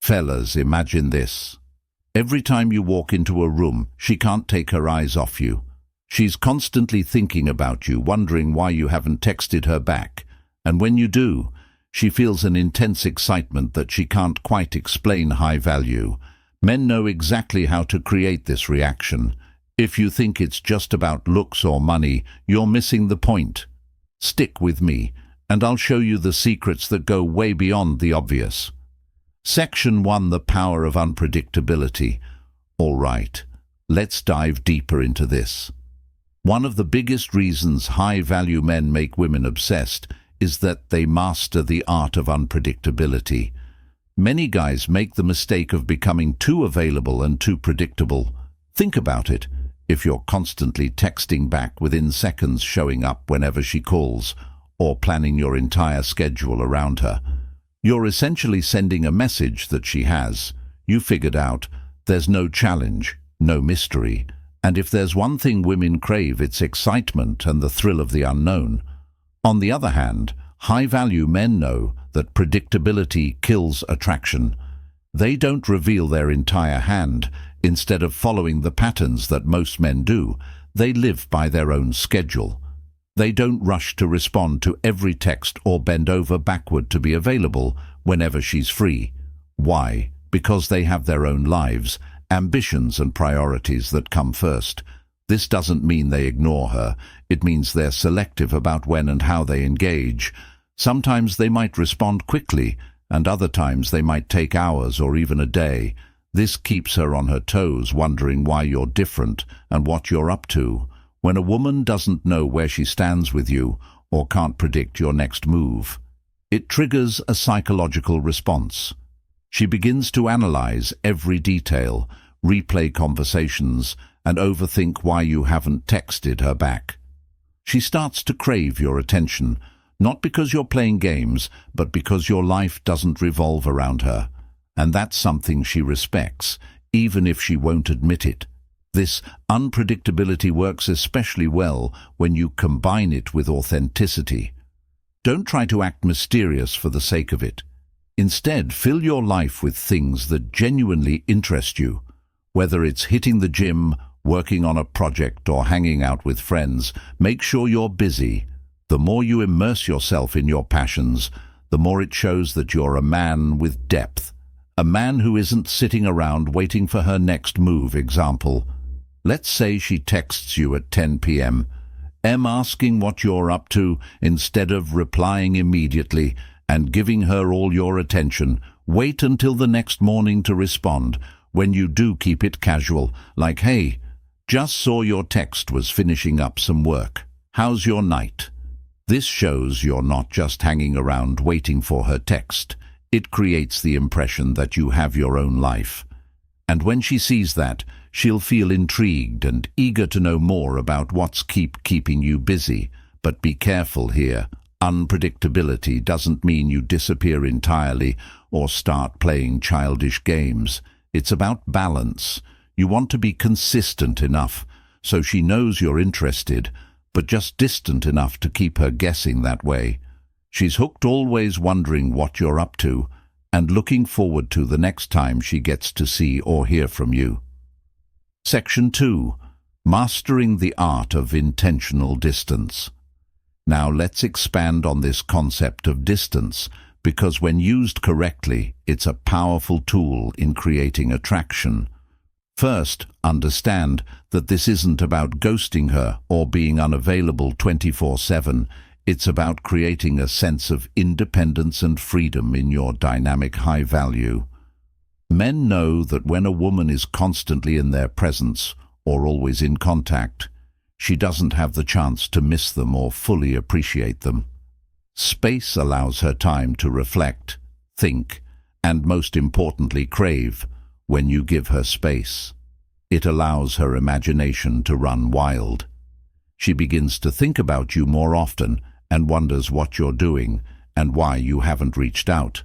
Fellas, imagine this. Every time you walk into a room, she can't take her eyes off you. She's constantly thinking about you, wondering why you haven't texted her back. And when you do, she feels an intense excitement that she can't quite explain. High value. Men know exactly how to create this reaction. If you think it's just about looks or money, you're missing the point. Stick with me, and I'll show you the secrets that go way beyond the obvious. Section 1: The Power of Unpredictability. All right, let's dive deeper into this. One of the biggest reasons high-value men make women obsessed is that they master the art of unpredictability. Many guys make the mistake of becoming too available and too predictable. Think about it. If you're constantly texting back within seconds, showing up whenever she calls, or planning your entire schedule around her, you're essentially sending a message that she has. You figured out there's no challenge, no mystery. And if there's one thing women crave, it's excitement and the thrill of the unknown. On the other hand, high-value men know that predictability kills attraction. They don't reveal their entire hand. Instead of following the patterns that most men do, they live by their own schedule. They don't rush to respond to every text or bend over backward to be available whenever she's free. Why? Because they have their own lives, ambitions and priorities that come first. This doesn't mean they ignore her. It means they're selective about when and how they engage. Sometimes they might respond quickly, and other times they might take hours or even a day. This keeps her on her toes, wondering why you're different and what you're up to. When a woman doesn't know where she stands with you or can't predict your next move, it triggers a psychological response. She begins to analyze every detail, replay conversations, and overthink why you haven't texted her back. She starts to crave your attention, not because you're playing games, but because your life doesn't revolve around her. And that's something she respects, even if she won't admit it. This unpredictability works especially well when you combine it with authenticity. Don't try to act mysterious for the sake of it. Instead, fill your life with things that genuinely interest you. Whether it's hitting the gym, working on a project, or hanging out with friends, make sure you're busy. The more you immerse yourself in your passions, the more it shows that you're a man with depth. A man who isn't sitting around waiting for her next move. Example: let's say she texts you at 10 p.m. Asking what you're up to instead of replying immediately and giving her all your attention. Wait until the next morning to respond. When you do, keep it casual, like, "Hey, just saw your text, was finishing up some work. How's your night?" This shows you're not just hanging around waiting for her text. It creates the impression that you have your own life. And when she sees that, she'll feel intrigued and eager to know more about what's keeping you busy. But be careful here. Unpredictability doesn't mean you disappear entirely or start playing childish games. It's about balance. You want to be consistent enough so she knows you're interested, but just distant enough to keep her guessing that way. She's hooked, always wondering what you're up to and looking forward to the next time she gets to see or hear from you. Section 2: Mastering the Art of Intentional Distance. Now let's expand on this concept of distance, because when used correctly, it's a powerful tool in creating attraction. First, understand that this isn't about ghosting her or being unavailable 24/7. It's about creating a sense of independence and freedom in your dynamic high value. Men know that when a woman is constantly in their presence or always in contact, she doesn't have the chance to miss them or fully appreciate them. Space allows her time to reflect, think, and most importantly, crave. When you give her space, it allows her imagination to run wild. She begins to think about you more often and wonders what you're doing and why you haven't reached out.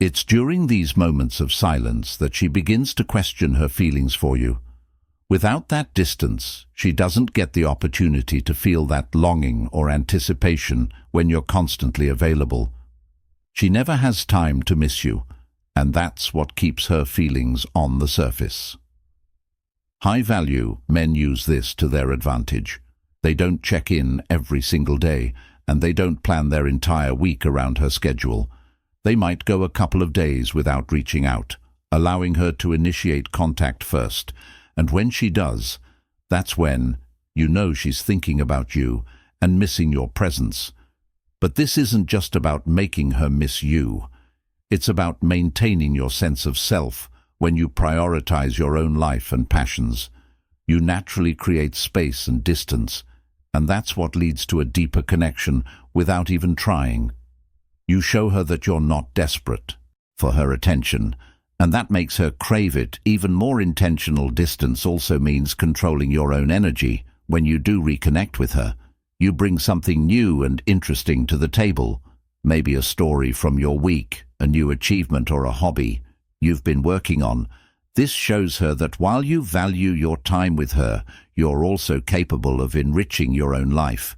It's during these moments of silence that she begins to question her feelings for you. Without that distance, she doesn't get the opportunity to feel that longing or anticipation when you're constantly available. She never has time to miss you, and that's what keeps her feelings on the surface. High-value men use this to their advantage. They don't check in every single day, and they don't plan their entire week around her schedule. They might go a couple of days without reaching out, allowing her to initiate contact first, and when she does, that's when you know she's thinking about you and missing your presence. But this isn't just about making her miss you. It's about maintaining your sense of self when you prioritize your own life and passions. You naturally create space and distance, and that's what leads to a deeper connection without even trying. You show her that you're not desperate for her attention, and that makes her crave it. Even more intentional distance also means controlling your own energy. When you do reconnect with her, you bring something new and interesting to the table, maybe a story from your week, a new achievement or a hobby you've been working on. This shows her that while you value your time with her, you're also capable of enriching your own life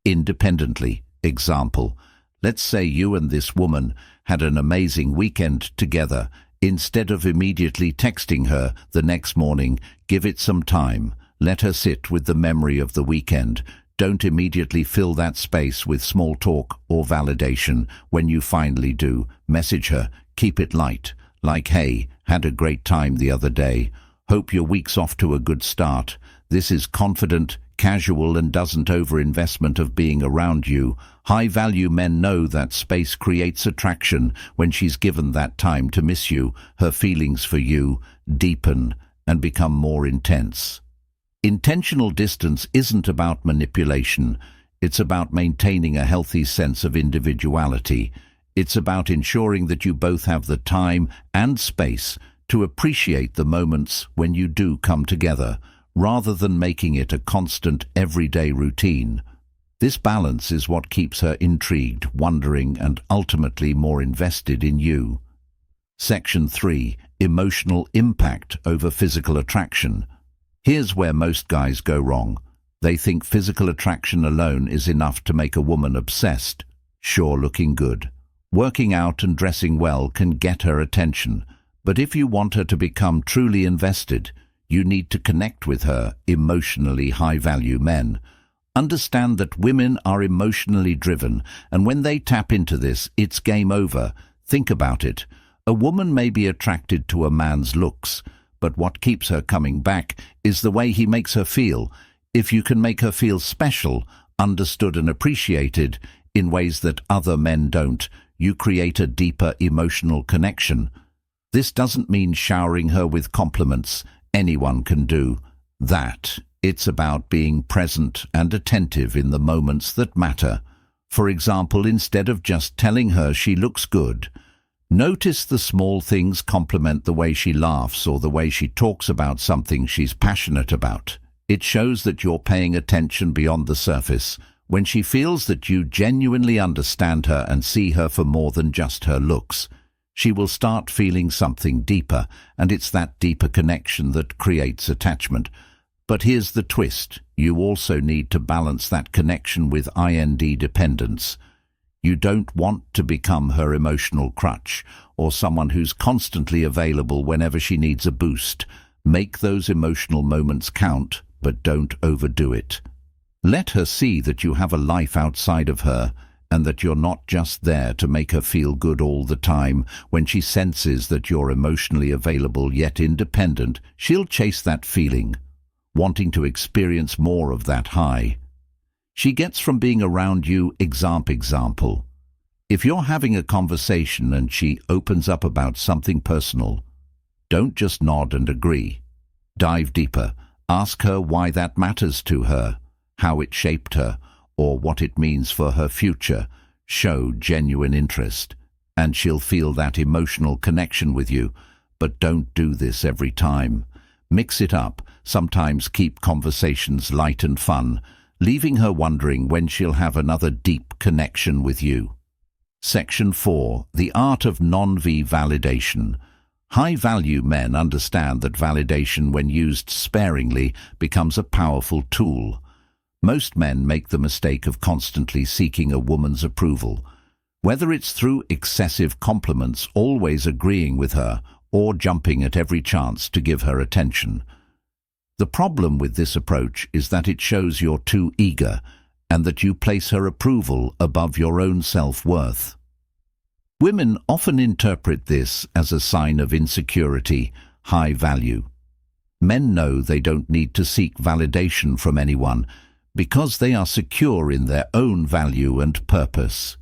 independently. Example, let's say you and this woman had an amazing weekend together. Instead of immediately texting her the next morning, give it some time. Let her sit with the memory of the weekend. Don't immediately fill that space with small talk or validation. When you finally do, message her. Keep it light, like, hey, had a great time the other day. Hope your week's off to a good start. This is confident, casual, and doesn't over-investment of being around you. High-value men know that space creates attraction. When she's given that time to miss you, her feelings for you deepen and become more intense. Intentional distance isn't about manipulation. It's about maintaining a healthy sense of individuality. It's about ensuring that you both have the time and space to appreciate the moments when you do come together, rather than making it a constant, everyday routine. This balance is what keeps her intrigued, wondering, and ultimately more invested in you. Section 3. Emotional impact over physical attraction. Here's where most guys go wrong. They think physical attraction alone is enough to make a woman obsessed. Sure, looking good, working out and dressing well can get her attention, but if you want her to become truly invested, you need to connect with her emotionally. High-value men understand that women are emotionally driven, and when they tap into this, it's game over. Think about it. A woman may be attracted to a man's looks, but what keeps her coming back is the way he makes her feel. If you can make her feel special, understood and appreciated in ways that other men don't, you create a deeper emotional connection. This doesn't mean showering her with compliments. Anyone can do that. It's about being present and attentive in the moments that matter. For example, instead of just telling her she looks good, notice the small things. Compliment the way she laughs or the way she talks about something she's passionate about. It shows that you're paying attention beyond the surface. When she feels that you genuinely understand her and see her for more than just her looks, she will start feeling something deeper, and it's that deeper connection that creates attachment. But here's the twist. You also need to balance that connection with dependence. You don't want to become her emotional crutch or someone who's constantly available whenever she needs a boost. Make those emotional moments count, but don't overdo it. Let her see that you have a life outside of her and that you're not just there to make her feel good all the time. When she senses that you're emotionally available yet independent, she'll chase that feeling, wanting to experience more of that high she gets from being around you. Example. If you're having a conversation and she opens up about something personal, don't just nod and agree. Dive deeper. Ask her why that matters to her, how it shaped her, or what it means for her future. Show genuine interest, and she'll feel that emotional connection with you. But don't do this every time. Mix it up. Sometimes keep conversations light and fun, leaving her wondering when she'll have another deep connection with you. Section 4. The art of non-validation. High-value men understand that validation, when used sparingly, becomes a powerful tool. Most men make the mistake of constantly seeking a woman's approval. Whether it's through excessive compliments, always agreeing with her, or jumping at every chance to give her attention. The problem with this approach is that it shows you're too eager and that you place her approval above your own self-worth. Women often interpret this as a sign of insecurity, high value. Men know they don't need to seek validation from anyone because they are secure in their own value and purpose.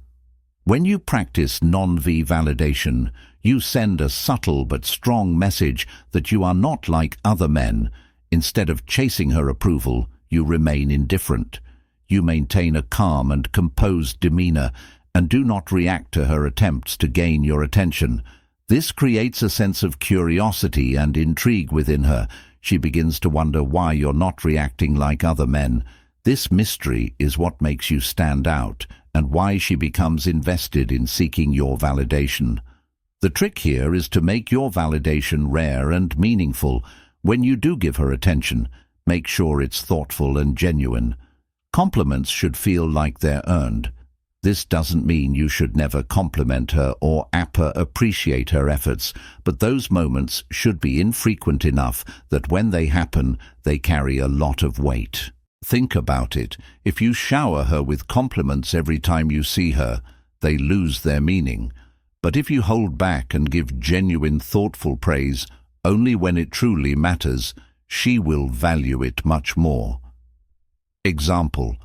When you practice non-V validation, you send a subtle but strong message that you are not like other men. Instead of chasing her approval, you remain indifferent. You maintain a calm and composed demeanor and do not react to her attempts to gain your attention. This creates a sense of curiosity and intrigue within her. She begins to wonder why you're not reacting like other men. This mystery is what makes you stand out and why she becomes invested in seeking your validation. The trick here is to make your validation rare and meaningful. When you do give her attention, make sure it's thoughtful and genuine. Compliments should feel like they're earned. This doesn't mean you should never compliment her or appreciate her efforts, but those moments should be infrequent enough that when they happen, they carry a lot of weight. Think about it. If you shower her with compliments every time you see her, they lose their meaning. But if you hold back and give genuine, thoughtful praise only when it truly matters, she will value it much more. Example: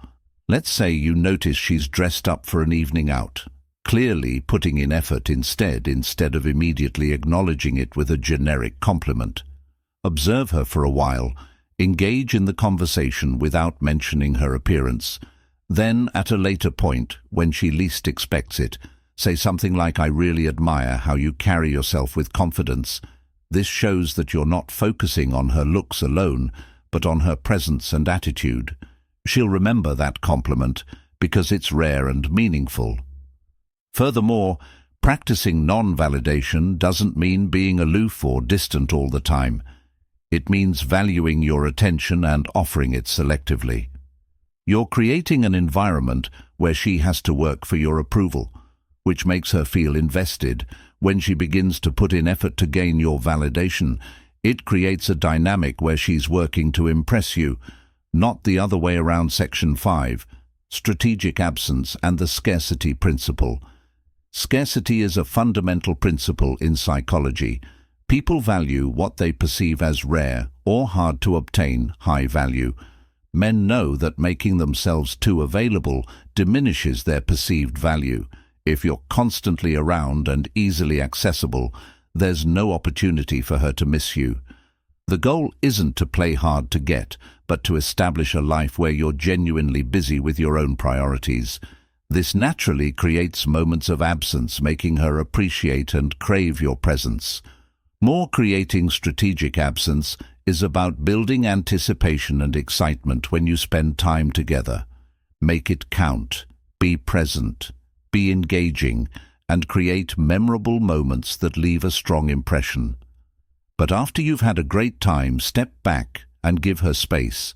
let's say you notice she's dressed up for an evening out, clearly putting in effort instead of immediately acknowledging it with a generic compliment. Observe her for a while. Engage in the conversation without mentioning her appearance. Then, at a later point, when she least expects it, say something like, "I really admire how you carry yourself with confidence." This shows that you're not focusing on her looks alone, but on her presence and attitude. She'll remember that compliment because it's rare and meaningful. Furthermore, practicing non-validation doesn't mean being aloof or distant all the time. It means valuing your attention and offering it selectively. You're creating an environment where she has to work for your approval, which makes her feel invested. When she begins to put in effort to gain your validation, it creates a dynamic where she's working to impress you, not the other way around. Section 5, Strategic Absence and the Scarcity Principle. Scarcity is a fundamental principle in psychology. People value what they perceive as rare or hard to obtain, high value. Men know that making themselves too available diminishes their perceived value. If you're constantly around and easily accessible, there's no opportunity for her to miss you. The goal isn't to play hard to get, but to establish a life where you're genuinely busy with your own priorities. This naturally creates moments of absence, making her appreciate and crave your presence. More creating strategic absence is about building anticipation and excitement when you spend time together. Make it count, be present, be engaging, and create memorable moments that leave a strong impression. But after you've had a great time, step back and give her space.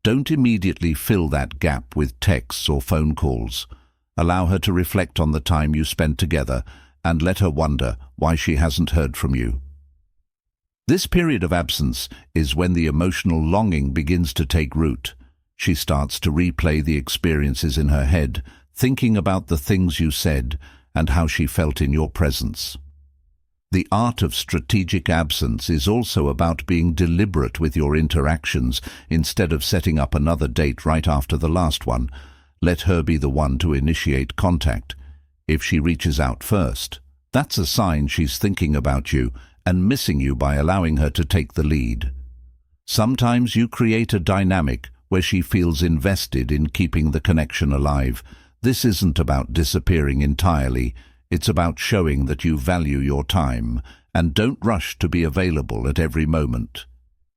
Don't immediately fill that gap with texts or phone calls. Allow her to reflect on the time you spent together and let her wonder why she hasn't heard from you. This period of absence is when the emotional longing begins to take root. She starts to replay the experiences in her head, thinking about the things you said and how she felt in your presence. The art of strategic absence is also about being deliberate with your interactions. Instead of setting up another date right after the last one, let her be the one to initiate contact. If she reaches out first, that's a sign she's thinking about you and missing you by allowing her to take the lead. Sometimes you create a dynamic where she feels invested in keeping the connection alive. This isn't about disappearing entirely. It's about showing that you value your time and don't rush to be available at every moment.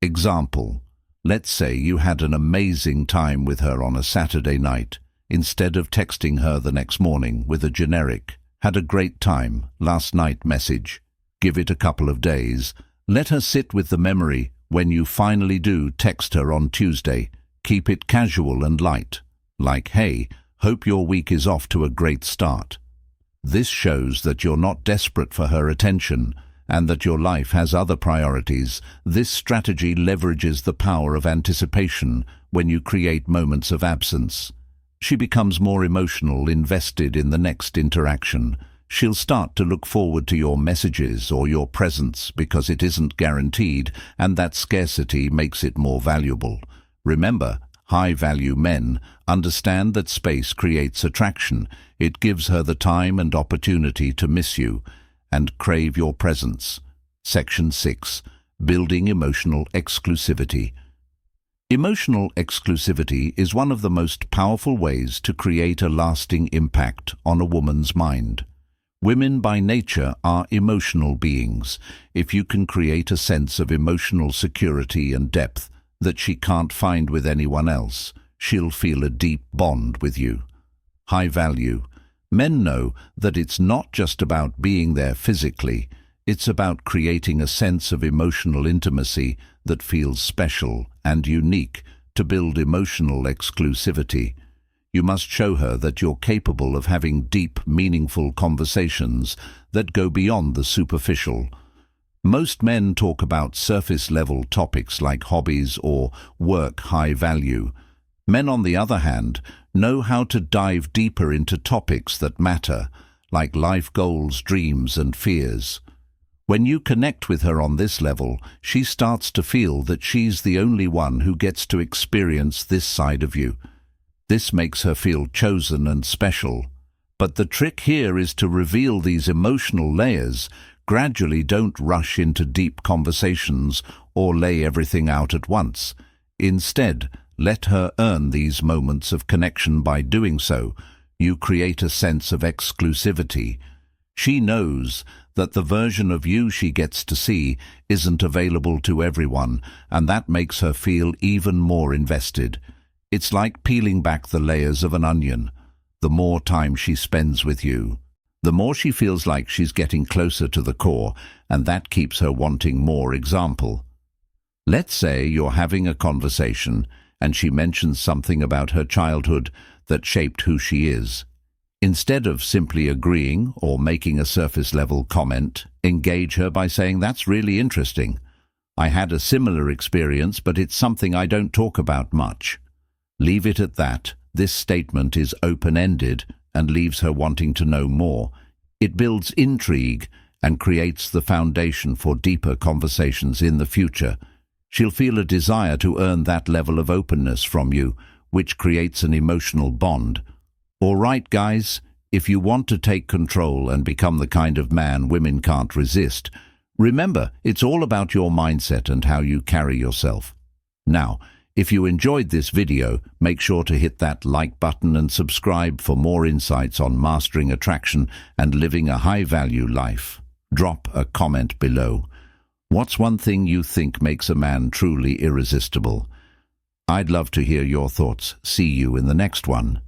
Example: let's say you had an amazing time with her on a Saturday night. Instead of texting her the next morning with a generic "had a great time last night" message, give it a couple of days. Let her sit with the memory. When you finally do text her on Tuesday, keep it casual and light, like, "Hey, hope your week is off to a great start." This shows that you're not desperate for her attention and that your life has other priorities. This strategy leverages the power of anticipation when you create moments of absence. She becomes more emotional, invested in the next interaction. She'll start to look forward to your messages or your presence because it isn't guaranteed, and that scarcity makes it more valuable. Remember, high-value men understand that space creates attraction. It gives her the time and opportunity to miss you and crave your presence. Section 6. Building emotional exclusivity. Emotional exclusivity is one of the most powerful ways to create a lasting impact on a woman's mind. Women by nature are emotional beings. If you can create a sense of emotional security and depth that she can't find with anyone else, she'll feel a deep bond with you. High value. Men know that it's not just about being there physically, it's about creating a sense of emotional intimacy that feels special and unique. To build emotional exclusivity, you must show her that you're capable of having deep, meaningful conversations that go beyond the superficial. Most men talk about surface-level topics like hobbies or work high value. Men, on the other hand, know how to dive deeper into topics that matter, like life goals, dreams, and fears. When you connect with her on this level, she starts to feel that she's the only one who gets to experience this side of you. This makes her feel chosen and special. But the trick here is to reveal these emotional layers. Gradually, don't rush into deep conversations or lay everything out at once. Instead, let her earn these moments of connection. By doing so, you create a sense of exclusivity. She knows that the version of you she gets to see isn't available to everyone, and that makes her feel even more invested. It's like peeling back the layers of an onion. The more time she spends with you, the more she feels like she's getting closer to the core, and that keeps her wanting more. Example. Let's say you're having a conversation and she mentions something about her childhood that shaped who she is. Instead of simply agreeing or making a surface-level comment, engage her by saying, "That's really interesting. I had a similar experience, but it's something I don't talk about much." Leave it at that. This statement is open-ended and leaves her wanting to know more. It builds intrigue and creates the foundation for deeper conversations in the future. She'll feel a desire to earn that level of openness from you, which creates an emotional bond. All right, guys, if you want to take control and become the kind of man women can't resist, remember, it's all about your mindset and how you carry yourself. Now, if you enjoyed this video, make sure to hit that like button and subscribe for more insights on mastering attraction and living a high-value life. Drop a comment below. What's one thing you think makes a man truly irresistible? I'd love to hear your thoughts. See you in the next one.